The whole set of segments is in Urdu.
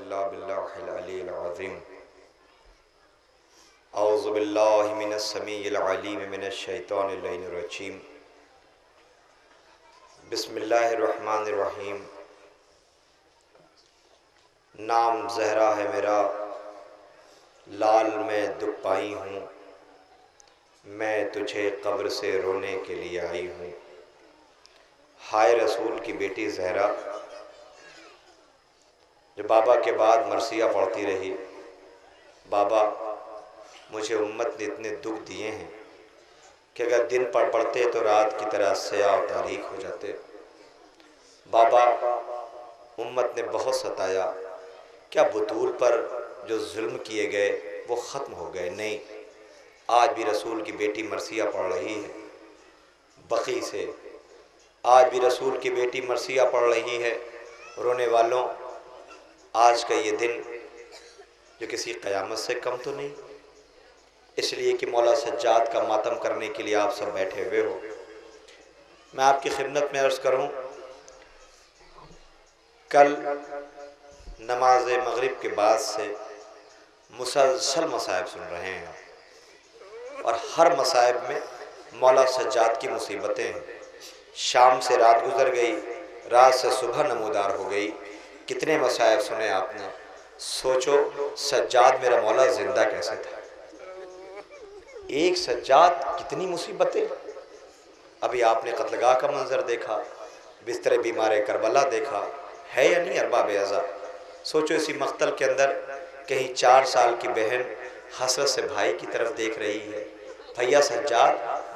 إلا بالله العلي العظيم أعوذ بالله من السميع العليم من الشيطان اللعين الرجيم بسم اللہ الرحمن الرحیم۔ نام زہرا ہے میرا، لال میں دکھ پائی ہوں، میں تجھے قبر سے رونے کے لیے آئی ہوں۔ ہائے رسول کی بیٹی زہرا جو بابا کے بعد مرثیہ پڑھتی رہی، بابا مجھے امت نے اتنے دکھ دیے ہیں کہ اگر دن پڑھتے تو رات کی طرح سیاہ و تاریک ہو جاتے۔ بابا امت نے بہت ستایا، کیا بطول پر جو ظلم کیے گئے وہ ختم ہو گئے؟ نہیں، آج بھی رسول کی بیٹی مرثیہ پڑھ رہی ہے بقی سے، آج بھی رسول کی بیٹی مرثیہ پڑھ رہی ہے۔ رونے والوں، آج کا یہ دن جو کسی قیامت سے کم تو نہیں، اس لیے کہ مولا سجاد کا ماتم کرنے کے لیے آپ سب بیٹھے ہوئے ہو۔ میں آپ کی خدمت میں عرض کروں، کل نماز مغرب کے بعد سے مسلسل مصائب سن رہے ہیں اور ہر مصائب میں مولا سجاد کی مصیبتیں ہیں۔ شام سے رات گزر گئی، رات سے صبح نمودار ہو گئی، کتنے مصائب سنے آپ نے۔ سوچو سجاد میرا مولا زندہ کیسے تھا؟ ایک سجاد کتنی مصیبتیں۔ ابھی آپ نے قتلگاہ کا منظر دیکھا، بستر بیمار کربلا دیکھا، ہے یا نہیں ارباب اعضاء؟ سوچو اسی مقتل کے اندر کہیں 4 سال کی بہن حسرت سے بھائی کی طرف دیکھ رہی ہے، بھیا سجاد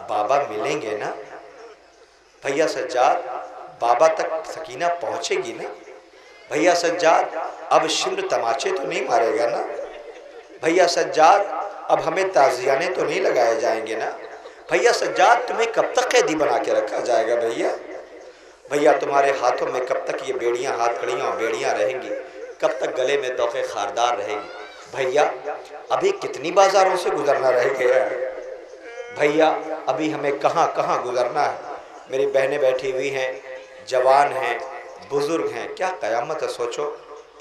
بابا ملیں گے نا؟ بھیا سجاد بابا تک سکینہ پہنچے گی نا؟ بھیا سجاد اب شمر تماچے تو نہیں مارے گا نا؟ بھیا سجاد اب ہمیں تعزیانے تو نہیں لگائے جائیں گے نا؟ بھیا سجاد تمہیں کب تک قیدی بنا کے رکھا جائے گا بھیا؟ بھیا تمہارے ہاتھوں میں کب تک یہ بیڑیاں ہاتھ کڑیاں اور بیڑیاں رہیں گی؟ کب تک گلے میں توقع خاردار رہے گی؟ بھیا ابھی کتنی بازاروں سے گزرنا رہ گیا ہے؟ بھیا ابھی ہمیں کہاں کہاں گزرنا ہے؟ میری بہنیں بیٹھی ہوئی ہیں، جوان ہیں، بزرگ ہیں، کیا قیامت ہے؟ سوچو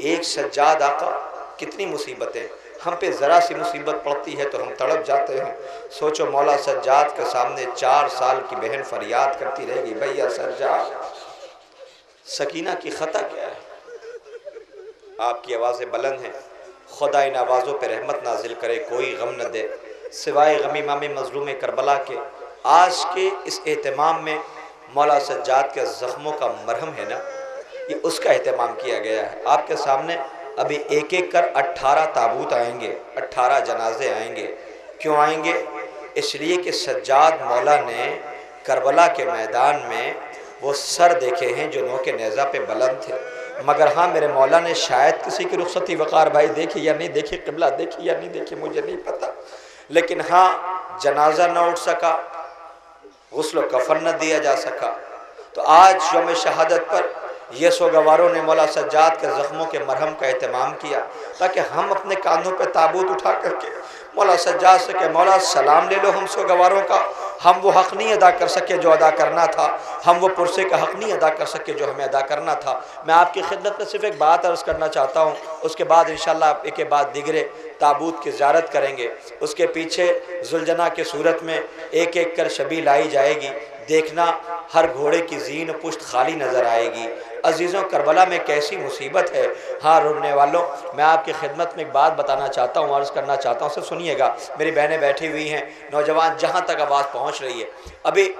ایک سجاد آقا، کتنی مصیبتیں۔ ہم پہ ذرا سی مصیبت پڑتی ہے تو ہم تڑپ جاتے ہیں۔ سوچو مولا سجاد کے سامنے 4 سال کی بہن فریاد کرتی رہے گی، بھیا سجاد۔ سکینہ کی خطا کیا ہے؟ آپ کی آوازیں بلند ہیں، خدا ان آوازوں پہ رحمت نازل کرے، کوئی غم نہ دے سوائے غم امام مظلوم کربلا کے۔ آج کے اس اہتمام میں مولا سجاد کے زخموں کا مرہم ہے نا، یہ اس کا اہتمام کیا گیا ہے۔ آپ کے سامنے ابھی ایک ایک کر 18 تابوت آئیں گے، 18 جنازے آئیں گے۔ کیوں آئیں گے؟ اس لیے کہ سجاد مولا نے کربلا کے میدان میں وہ سر دیکھے ہیں جو نوک نیزہ پہ بلند تھے، مگر ہاں میرے مولا نے شاید کسی کی رخصتی وقار بھائی دیکھی یا نہیں دیکھی، قبلہ دیکھی یا نہیں دیکھی مجھے نہیں پتا، لیکن ہاں جنازہ نہ اٹھ سکا، غسل و کفن نہ دیا جا سکا۔ تو آج یوم شہادت پر یہ سوگواروں نے مولا سجاد کے زخموں کے مرہم کا اہتمام کیا تاکہ ہم اپنے کاندھوں پہ تابوت اٹھا کر کے مولا سجاد سے کہ مولا سلام لے لو ہم سوگواروں کا، ہم وہ حق نہیں ادا کر سکے جو ادا کرنا تھا، ہم وہ پرسے کا حق نہیں ادا کر سکے جو ہمیں ادا کرنا تھا۔ میں آپ کی خدمت میں صرف ایک بات عرض کرنا چاہتا ہوں، اس کے بعد انشاءاللہ آپ ایک کے بعد دیگرے تابوت کی زیارت کریں گے۔ اس کے پیچھے ذوالجناح کی صورت میں ایک ایک کر شبیہ لائی جائے گی، دیکھنا ہر گھوڑے کی زین پشت خالی نظر آئے گی۔ عزیزوں کربلا میں کیسی مصیبت ہے۔ ہاں رونے والوں، میں آپ کی خدمت میں ایک بات بتانا چاہتا ہوں، عرض کرنا چاہتا ہوں، صرف سنیے گا۔ میری بہنیں بیٹھی ہوئی ہیں، نوجوان، جہاں تک آواز پہنچ رہی ہے۔ ابھی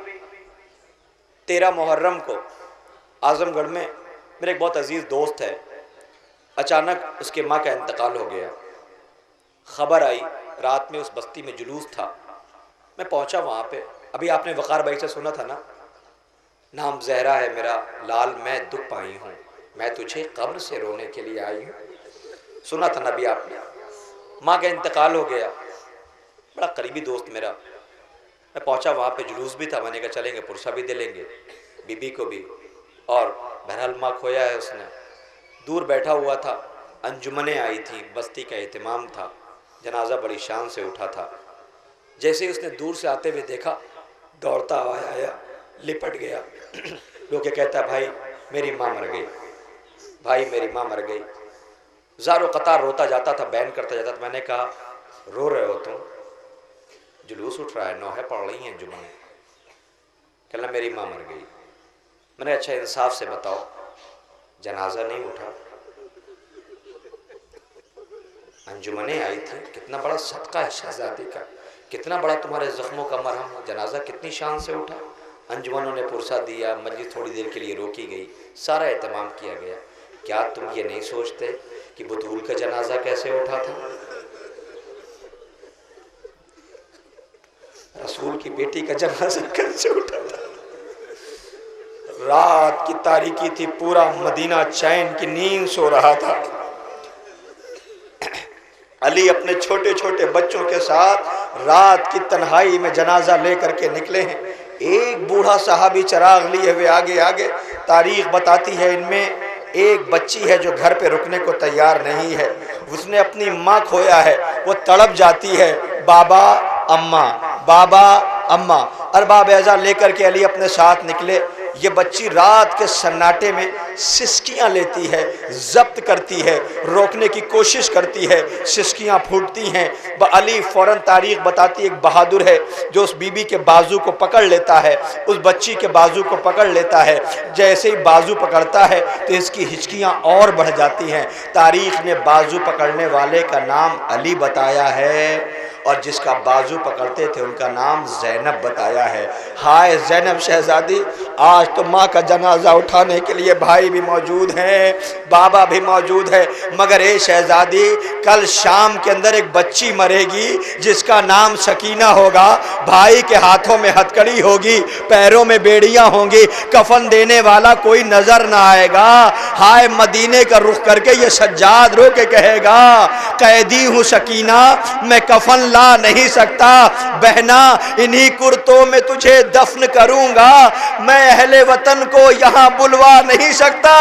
13 محرم کو اعظم گڑھ میں میرے ایک بہت عزیز دوست ہے، اچانک اس کے ماں کا انتقال ہو گیا۔ خبر آئی، رات میں اس بستی میں جلوس تھا، میں پہنچا وہاں پہ۔ ابھی آپ نے وقار بھائی سے سنا تھا نا، نام زہرا ہے میرا، لال میں دکھ پائی ہوں، میں تجھے قبر سے رونے کے لیے آئی ہوں۔ سنا تھا نا ابھی آپ نے، ماں کا انتقال ہو گیا۔ بڑا قریبی دوست میرا، میں پہنچا وہاں پہ، جلوس بھی تھا، میں نے کہا چلیں گے، پرسہ بھی دے لیں گے، بی بی کو بھی، اور بہرحال ماں کھویا ہے اس نے۔ دور بیٹھا ہوا تھا، انجمنیں آئی تھیں، بستی کا اہتمام تھا، جنازہ بڑی شان سے اٹھا تھا۔ جیسے ہی اس نے دور سے آتے ہوئے دیکھا، دوڑتا آیا، لپٹ گیا، لوگ یہ کہتا ہے بھائی میری ماں مر گئی، بھائی میری ماں مر گئی۔ زار و قطار روتا جاتا تھا، بیان کرتا جاتا تھا. میں نے کہا رو رہے ہو تم؟ جلوس اٹھ رہا ہے، نوحے پڑھ رہی ہیں انجمن. کہنا میری ماں مر گئی. میں نے اچھا انصاف سے بتاؤ جنازہ نہیں اٹھا؟ انجمنیں آئی تھی، کتنا بڑا صدقہ ہے شہزادی کا، کتنا بڑا تمہارے زخموں کا مرہم ہے، جنازہ کتنی شان سے اٹھا. انجمنوں نے پرسہ دیا، مجلس تھوڑی دیر کے لیے روکی گئی، سارا اہتمام کیا گیا. کیا تم یہ نہیں سوچتے کہ بطول کا جنازہ کیسے اٹھا تھا؟ رسول کی بیٹی کا جنازہ کیسے اٹھا تھا؟ رات کی تاریکی تھی، پورا مدینہ چین کی نیند سو رہا تھا. علی اپنے چھوٹے چھوٹے بچوں کے ساتھ رات کی تنہائی میں جنازہ لے کر کے نکلے ہیں. ایک بوڑھا صحابی چراغ لیے ہوئے آگے. تاریخ بتاتی ہے ان میں ایک بچی ہے جو گھر پہ رکنے کو تیار نہیں ہے. اس نے اپنی ماں کھویا ہے، وہ تڑپ جاتی ہے، بابا اماں بابا اماں. ارباب اعزاز لے کر کے علی اپنے ساتھ نکلے. یہ بچی رات کے سناٹے میں سسکیاں لیتی ہے، ضبط کرتی ہے، روکنے کی کوشش کرتی ہے، سسکیاں پھوٹتی ہیں. علی فوراً تاریخ بتاتی ایک بہادر ہے جو اس بی بی کے بازو کو پکڑ لیتا ہے، اس بچی کے بازو کو پکڑ لیتا ہے. جیسے ہی بازو پکڑتا ہے تو اس کی ہچکیاں اور بڑھ جاتی ہیں. تاریخ نے بازو پکڑنے والے کا نام علی بتایا ہے اور جس کا بازو پکڑتے تھے ان کا نام زینب بتایا ہے. ہائے زینب شہزادی، آج تو ماں کا جنازہ اٹھانے کے لیے بھائی بھی موجود ہیں، بابا بھی موجود ہے، مگر اے شہزادی کل شام کے اندر ایک بچی مرے گی جس کا نام سکینہ ہوگا. بھائی کے ہاتھوں میں ہتکڑی ہوگی، پیروں میں بیڑیاں ہوں گی، کفن دینے والا کوئی نظر نہ آئے گا. ہائے مدینے کا رخ کر کے یہ سجاد رو کے کہے گا قیدی ہوں سکینہ میں کفن لا نہیں سکتا، بہنا انہی کرتوں میں تجھے دفن کروں گا، میں اہل وطن کو یہاں بلوا نہیں سکتا.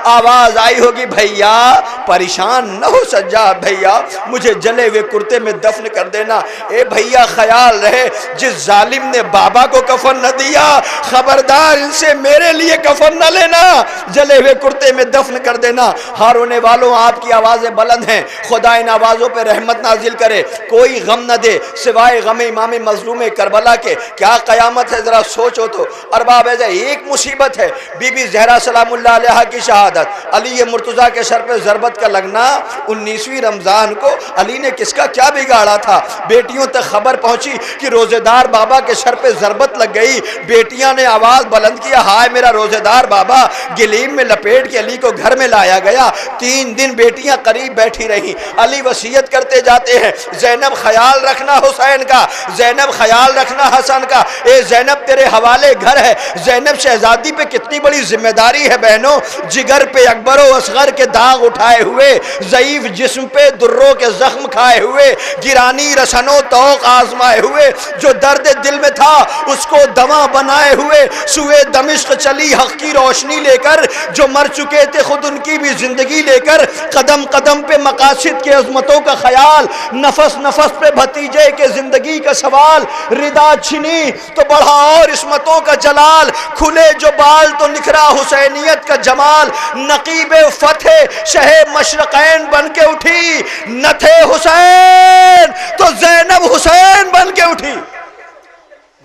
آواز آئی ہوگی بھیا پریشان نہ ہو سجاد بھیا، مجھے جلے ہوئے کرتے میں دفن کر دینا. اے بھیا خیال رہے جس ظالم نے بابا کو کفن نہ دیا خبردار ان سے میرے لیے کفن نہ لینا، جلے ہوئے کرتے میں دفن کر دینا. ہارونے والوں آپ کی آوازیں بلند ہیں، خدا ان آوازوں پہ رحمت نازل کرے. کوئی غم نہ دے سوائے غم امام مظلوم کربلا کے. کیا قیامت ہے ذرا سوچو تو. ارباب ایسا ایک مصیبت ہے، بی بی زہرا سلام اللہ علیہ کی شہادت، علی مرتضیٰ کے سر پہ ضربت کا لگنا. 19ویں رمضان کو علی نے کس کا کیا بگاڑا تھا؟ بیٹیوں تک خبر پہنچی کہ روزے دار بابا کے سر پہ ضربت لگ گئی. بیٹیاں نے آواز بلند کیا ہائے میرا روزے دار بابا. گلیم میں لپیٹ کے علی کو گھر میں لایا گیا. 3 دن بیٹیاں قریب بیٹھی رہی. علی وصیت کرتے جاتے ہیں زینب خیال رکھنا حسین کا، زینب خیال رکھنا حسن کا. اے زینب تیرے حوالے گھر ہے. زینب شہزادی پہ کتنی بڑی ذمہ داری ہے بہنوں، جگر پہ اکبر و اصغر کے داغ اٹھائے ہوئے، ضعیف جسم پہ دروں کے زخم کھائے ہوئے، گرانی رسن و توق آزمائے ہوئے، جو درد دل میں تھا اس کو دوا بنائے ہوئے، سوئے دمشق چلی حق کی روشنی لے کر، جو مر چکے تھے خود ان کی بھی زندگی لے کر، قدم قدم پہ مقاصد کے عظمتوں کا خیال، نفس نفس پہ بھتیجے کے زندگی کا سوال. ردا چھنی تو بڑھا اور عصمتوں کا جلال، کھلے جو بال تو نکھرا حسینیت کا جمال. نقیب فتح شہ مشرقین بن کے اٹھی، نہ تھے حسین تو زینب حسین بن کے اٹھی.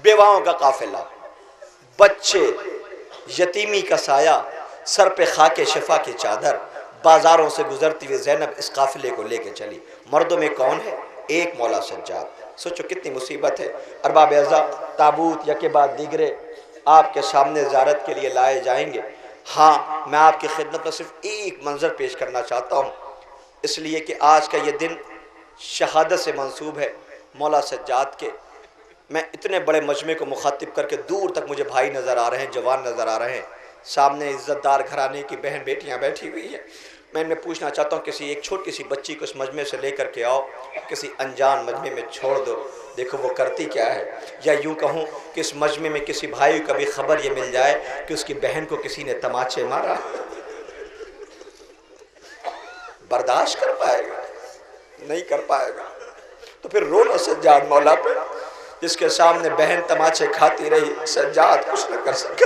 بیواؤں کا قافلہ، بچے، یتیمی کا سایہ، سر پہ خاک شفا کی چادر، بازاروں سے گزرتی ہوئی زینب اس قافلے کو لے کے چلی. مردوں میں کون ہے؟ ایک مولا سجاد. سوچو کتنی مصیبت ہے. ارباب اعزاز تابوت یکے بعد دیگرے آپ کے سامنے زیارت کے لیے لائے جائیں گے. ہاں میں آپ کی خدمت میں صرف ایک منظر پیش کرنا چاہتا ہوں، اس لیے کہ آج کا یہ دن شہادت سے منسوب ہے مولا سجاد کے. میں اتنے بڑے مجمع کو مخاطب کر کے دور تک مجھے بھائی نظر آ رہے ہیں، جوان نظر آ رہے ہیں، سامنے عزت دار گھرانے کی بہن بیٹیاں بیٹھی ہوئی ہیں. میں انہیں پوچھنا چاہتا ہوں کسی ایک چھوٹی سی بچی کو اس مجمع سے لے کر کے آؤ، کسی انجان مجمع میں چھوڑ دو، دیکھو وہ کرتی کیا ہے. یا یوں کہوں کہ اس مجمع میں کسی بھائی کو کبھی خبر یہ مل جائے کہ اس کی بہن کو کسی نے تماچے مارا، برداشت کر پائے گا؟ نہیں کر پائے گا. تو پھر رونا سجاد مولا پہ جس کے سامنے بہن تماچے کھاتی رہی، سجاد کچھ نہ کر سکا.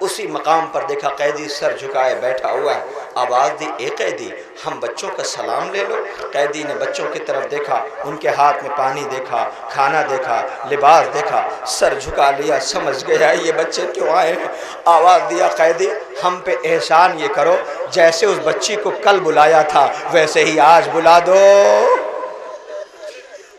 اسی مقام پر دیکھا قیدی سر جھکائے بیٹھا ہوا ہے. آواز دی اے قیدی ہم بچوں کا سلام لے لو. قیدی نے بچوں کی طرف دیکھا, ان کے ہاتھ میں پانی دیکھا, کھانا دیکھا, لباس دیکھا, سر جھکا لیا, سمجھ گیا یہ بچے کیوں آئے ہیں. آواز دیا قیدی ہم پہ احسان یہ کرو جیسے اس بچی کو کل بلایا تھا ویسے ہی آج بلا دو.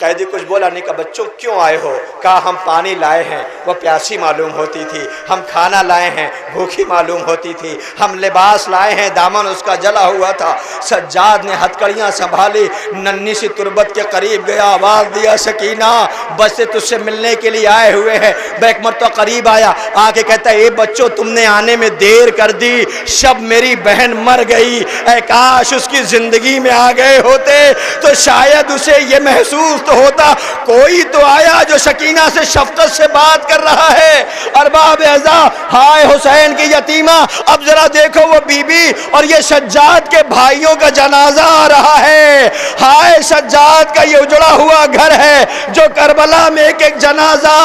قیدی کچھ بولا نہیں. کہا بچوں کیوں آئے ہو؟ کہا ہم پانی لائے ہیں, وہ پیاسی معلوم ہوتی تھی. ہم کھانا لائے ہیں, بھوکی معلوم ہوتی تھی. ہم لباس لائے ہیں, دامن اس کا جلا ہوا تھا. سجاد نے ہتھکڑیاں سنبھالی, ننھی سی تربت کے قریب گیا, آواز دیا سکینہ بچے تجھ سے ملنے کے لیے آئے ہوئے ہیں. بیک مرتبہ قریب آیا, آ کے کہتا ہے اے بچوں تم نے آنے میں دیر کر دی, شب میری بہن مر گئی, اے کاش اس کی زندگی میں آ گئے ہوتے تو شاید اسے یہ محسوس ہوتا کوئی تو آیا جو سکینہ سے شفقت سے بات کر رہا ہے. ارباب اعزا ہائے حسین کی یتیمہ, اب ذرا دیکھو وہ بی بی اور یہ سجاد کے بھائیوں کا جنازہ آ رہا ہے. ہائے سجاد کا یہ اجڑا ہوا گھر ہے جو کربلا میں ایک ایک جنازہ,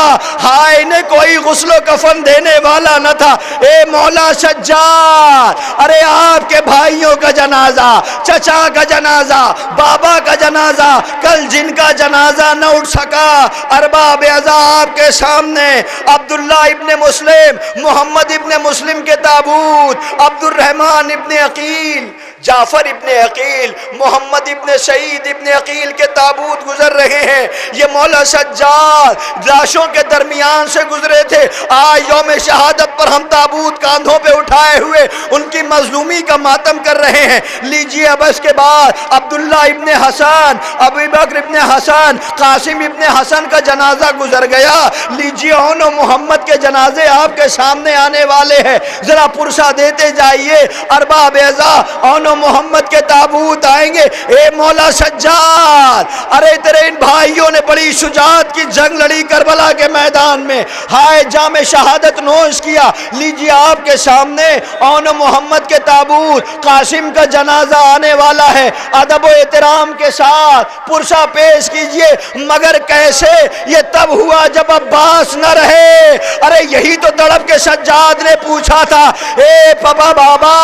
ہائے انہیں کوئی غسل و کفن دینے والا نہ تھا. اے مولا سجاد ارے آپ کے بھائیوں کا جنازہ, چچا کا جنازہ, بابا کا جنازہ, کل جن کا جنازہ نہ اٹھ سکا. ارباب اعزا آپ کے سامنے عبداللہ ابن مسلم, محمد ابن مسلم کے تابوت, عبد الرحمن ابن عقیل, جعفر ابن عقیل, محمد ابن سعید ابن عقیل کے تابوت گزر رہے ہیں. یہ مولا سجاد لاشوں کے درمیان سے گزرے تھے. آج یوم شہادت پر ہم تابوت کاندھوں پہ اٹھائے ہوئے ان کی مظلومی کا ماتم کر رہے ہیں. لیجیے اب اس کے بعد عبداللہ ابن حسن, ابو بکر ابن حسن, قاسم ابن حسن کا جنازہ گزر گیا. لیجیے اون و محمد کے جنازے آپ کے سامنے آنے والے ہیں, ذرا پرسہ دیتے جائیے. ارباب اعزا اون و محمد کے تابوت آئیں گے. اے مولا سجاد ارے تیرے ان بھائیوں نے بڑی شجاعت کی جنگ لڑی کربلا کے میدان میں, ہائے جام شہادت نوش کیا. لیجیے آپ کے سامنے اون و محمد کے تابوت, قاسم کا جنازہ آنے والا ہے. ادب و احترام کے ساتھ پرسہ پیش کیجئے. مگر کیسے؟ یہ تب ہوا جب عباس نہ رہے. ارے یہی تو تڑپ کے سجاد نے پوچھا تھا, اے پپا بابا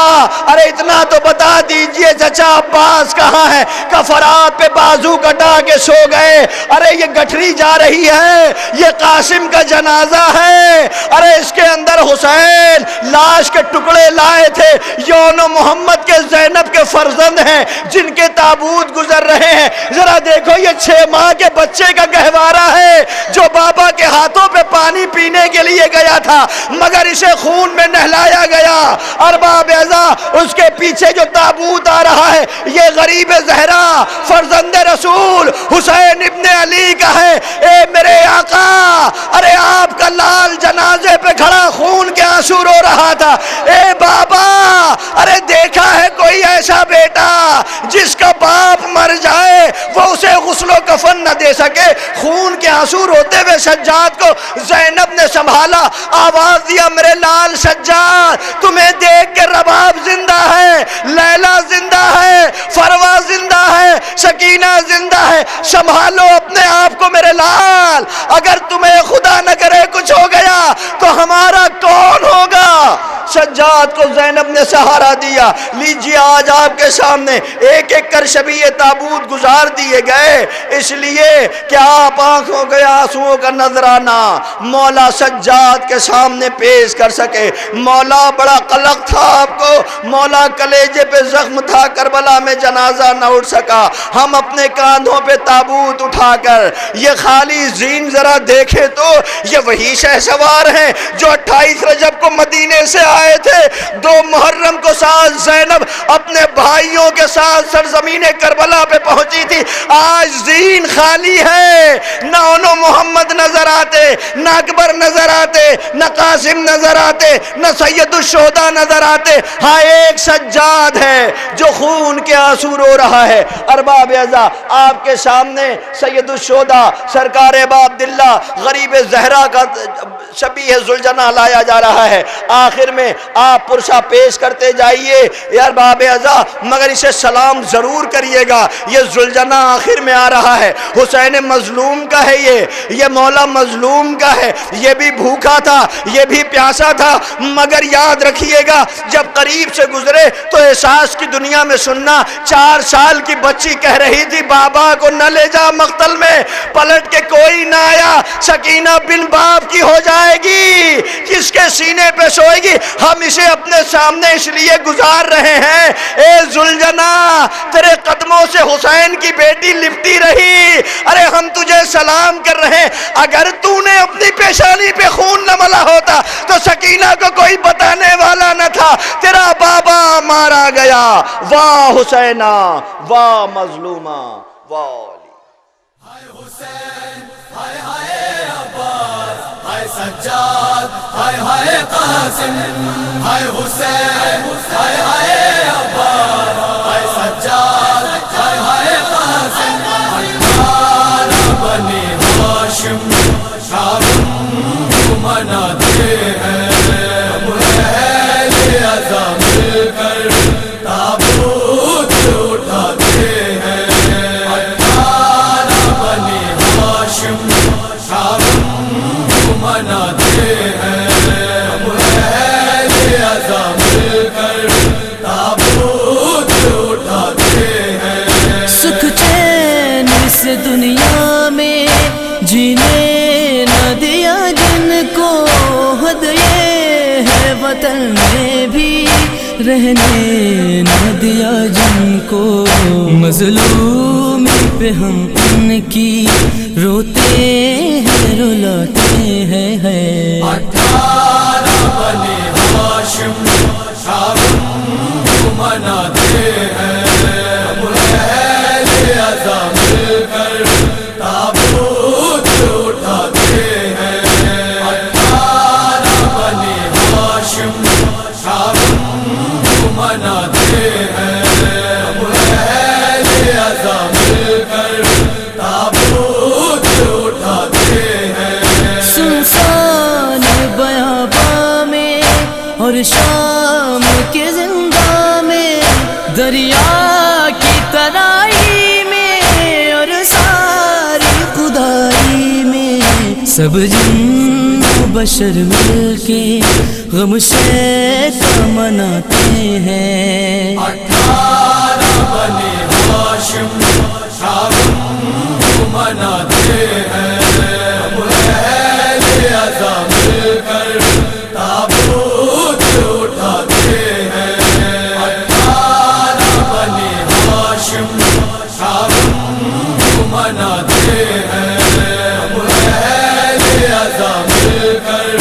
ارے اتنا تو بتا دیجئے چچا عباس کہاں ہے؟ کفرات پہ بازو کٹا کے سو گئے. ارے یہ گٹھری جا رہی ہے, یہ قاسم کا جنازہ ہے. ارے اس کے اندر حسین لاش کے ٹکڑے لائے تھے, یون و محمد کے زینب کے فرزند ہیں جن کے تابوت گزر رہے ہیں. ذرا دیکھو یہ 6 ماہ کے بچے کا گہوارہ ہے جو بابا کے ہاتھوں پہ پانی پینے کے لیے گیا تھا مگر اسے خون میں نہلایا گیا. ارباب اعزا اس کے پیچھے جو تابوت آ رہا ہے یہ غریب زہرا فرزند رسول حسین ابن علی کا ہے. اے میرے آقا ارے آپ کا لال جنازے پہ کھڑا خون کے آنسو رو رہا تھا. اے بابا ارے دیکھا ہے کوئی ایسا بیٹا جس کا باپ مر جائے وہ اسے غسل و کفن نہ دے سکے؟ خون کے آنسو روتے ہوئے سجاد کو زینب نے سنبھالا, آواز دیا میرے لال سجاد تمہیں دیکھ کے رباب زندہ ہے, لیلا زندہ ہے, فروا زندہ ہے, سکینہ زندہ ہے. سنبھالو اپنے آپ کو میرے لال, اگر تمہیں خدا نہ کرے کچھ ہو گیا تو ہمارا کون ہوگا؟ سجاد کو زینب نے سہارا دیا. لیجیے آج آپ کے سامنے ایک ایک کر شبیہ تابوت گزار دیے گئے اس لیے کہ آپ آنکھوں کے آنسوؤں کا نذرانہ مولا سجاد کے سامنے پیش کر سکے. مولا بڑا قلق تھا آپ کو, مولا کلیجے پہ زخم تھا, کربلا میں جنازہ نہ اٹھ سکا. ہم اپنے کاندھوں پہ تابوت اٹھا کر یہ خالی زین ذرا دیکھے تو یہ وہی شہسوار ہیں جو 28 رجب کو مدینے سے آئے تھے. 2 محرم کو ساتھ زینب اپنے بھائیوں کے ساتھ سرزمین کربلا پہ پہنچی تھی. آج زین خالی ہے, نہ انو محمد نظر آتے, نہ اکبر نظر آتے, نہ قاسم نظر آتے, نہ سید الشہداء نظر آتے. ہاں ایک سجاد ہے جو خون کے آنسو رو رہا ہے. ارباب اعزا آپ کے سامنے سید الشہداء سرکار ابا عبداللہ غریب زہرا کا شبیہ ذوالجناح لایا جا رہا ہے. آخر میں آپ پرسہ پیش کرتے جائیے یا باب ازا، مگر اسے سلام ضرور کریے گا۔ یہ ذوالجناح آخر میں آ رہا ہے، حسین مظلوم کا ہے، یہ مولا مظلوم کا ہے، یہ بھی بھوکا تھا، یہ بھی پیاسا تھا، مگر یاد رکھیے گا جب قریب سے گزرے تو احساس کی دنیا میں سننا۔ 4 سال کی بچی کہہ رہی تھی بابا کو نہ لے جا مقتل میں، پلٹ کے کوئی نہ آیا، سکینہ بن باپ کی ہو جائے گی، کس کے سینے پہ سوئے گی، ہم اسے اپنے سامنے اس لیے گزار رہے ہیں۔ اے ذوالجناح، تیرے قدموں سے حسین کی بیٹی لپٹی رہی، ارے ہم تجھے سلام کر رہے ہیں۔ اگر تو نے اپنی پیشانی پہ خون نہ ملا ہوتا تو سکینہ کو کوئی بتانے والا نہ تھا، تیرا بابا مارا گیا، واہ حسینہ واہ مظلومہ واہ علی۔ ہائے حسین، ہائے ہائے عباس، ہائے سجاد، ہائے ہائے قاسم، ہائے حسین، ہائے ہائے عباس، ہائے سجاد، ہائے ہائے قاسم، ہمارا بنی ہاشم شارم کو مناتے ہیں، اہل عزا مل کر تابوت اٹھاتے ہیں، مناتے ہیں، اہل عزا مل کر تابوت اٹھاتے ہیں۔ سکھ چین اس دنیا میں جینے نہ دیا جن کو، حد یہ ہے وطن میں بھی رہنے نہ دیا جن کو، مظلومی پہ ہم ان کی روتے ہیں رلاتے ہیں۔ 18 بنی ہاشم شارم کو مناتے ہیں، اہل عزا مل کر تابوت اٹھاتے ہیں، 18 بنی ہاشم شارم کو مناتے ہیں، اہل عزا مل کر تابوت اٹھاتے ہیں۔ سنسان بیاباں میں اور شام کے زندہ میں، دریا کی ترائی میں اور ساری خدائی میں، سب جن و بشر مل کے غم شیطا مناتے ہیں۔ 18 بنی ہاشم شارم کو مناتے ہیں، اہل عزا مل کر تابوت اٹھاتے ہیں، 18 بنی ہاشم شارم کو مناتے ہیں، اہل عزا مل کر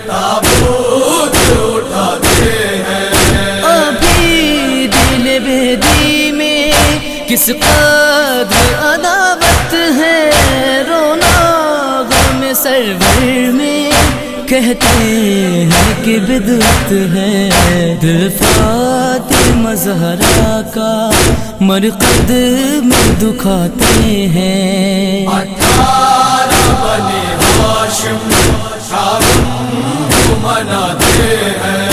تابوت اٹھاتے ہیں۔ ابھی دل بیدی میں کس قدر عداوت ہے، رونا غم سرور میں کہتے ہیں کہ بدعت ہے، دل فاطمہ زہرا کا مرقد میں دکھاتے ہیں۔ 18 بنی ہاشم شارم کو مناتے ہیں،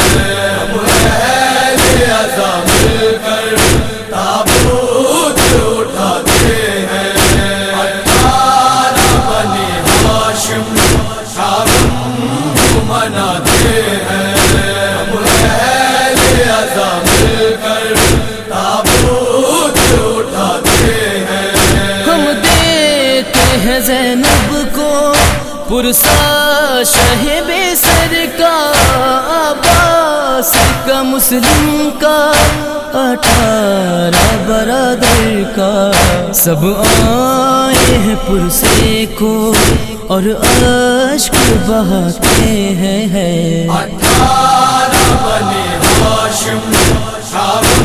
اہل عزا مل کر تابوت اٹھاتے ہیں، 18 بنی ہاشم شارم کو مناتے ہیں، اہل عزا مل کر تابوت اٹھاتے ہیں۔ ہم دیتے ہیں زینب کو پرسا شہ بے سر کا، عباس کا مسلم کا 18 برادر کا، سب آئے ہیں پرسے کو اور اشک بہاتے ہیں۔ 18 بنی ہاشم شارم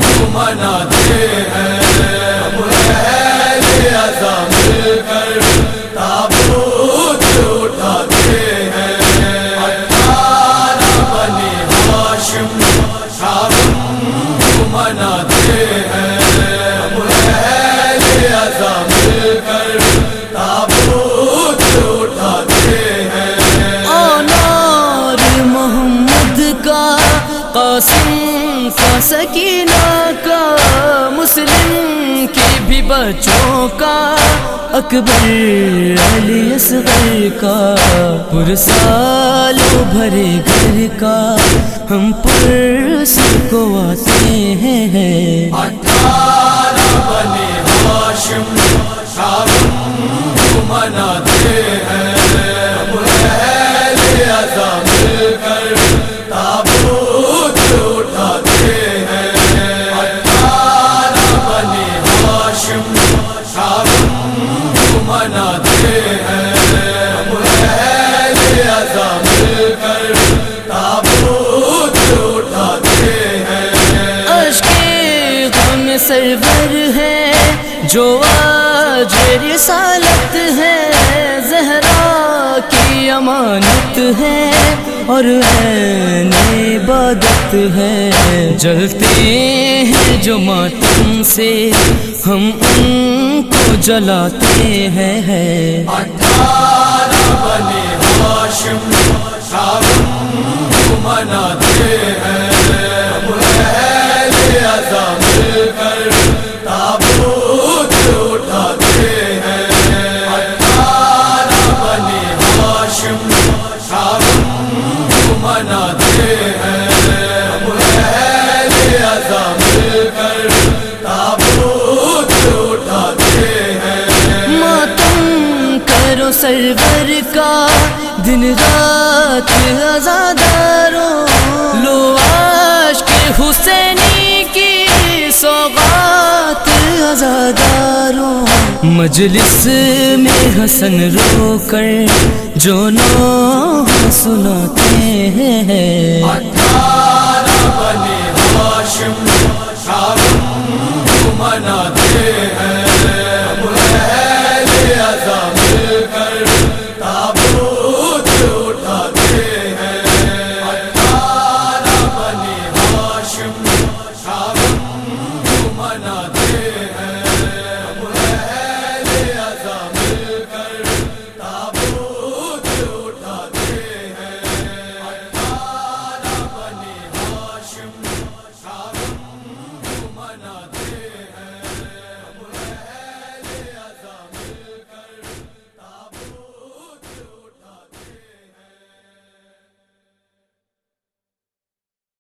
کو مناتے ہیں، اہل عزا مل کر تابوت اٹھاتے ہیں، 18 بنی ہاشم شارم کو مناتے ہیں، اہل عزا مل کر تابوت اٹھاتے ہیں۔ آنار محمد کا قاسم کا، سکینہ کا، مسلم کے بھی بچوں کا، اکبر علی اصغر کا، پرسالوں بھرے گھر کا، ہم پرس کو آتے ہیں۔ 18 بنی ہاشم کا غم مناتے ہیں، ہم اہل عزا مل کر تابوت اٹھاتے ہیں۔ 18 بنی ہاشم کا غم مناتے ہیں، ہم اہل عزا مل کر تابوت اٹھاتے ہیں۔ اشکِ غم سرور ہے جو آج رسالت ہے، زہرا کی امانت ہے اور عین عبادت ہے، جلتے ہیں جو ماتم سے ہم ان کو جلاتے ہیں۔ 18 بنی ہاشم کا غم مناتے ہیں، ہم اہل عزا مل کر تابوت اٹھاتے ہیں۔ 18 بنی ہاشم کا غم مناتے ہیں، ہم اہل عزا مل کر تابوت اٹھاتے ہیں۔ ماتم کرو سرور کا دن رات عزاداروں، لو عاشق حسینی کی سوغات عزاداروں، مجلس میں حسن رو کر جو نوحہ سناتے ہیں۔ 18 بنی ہاشم کا غم مناتے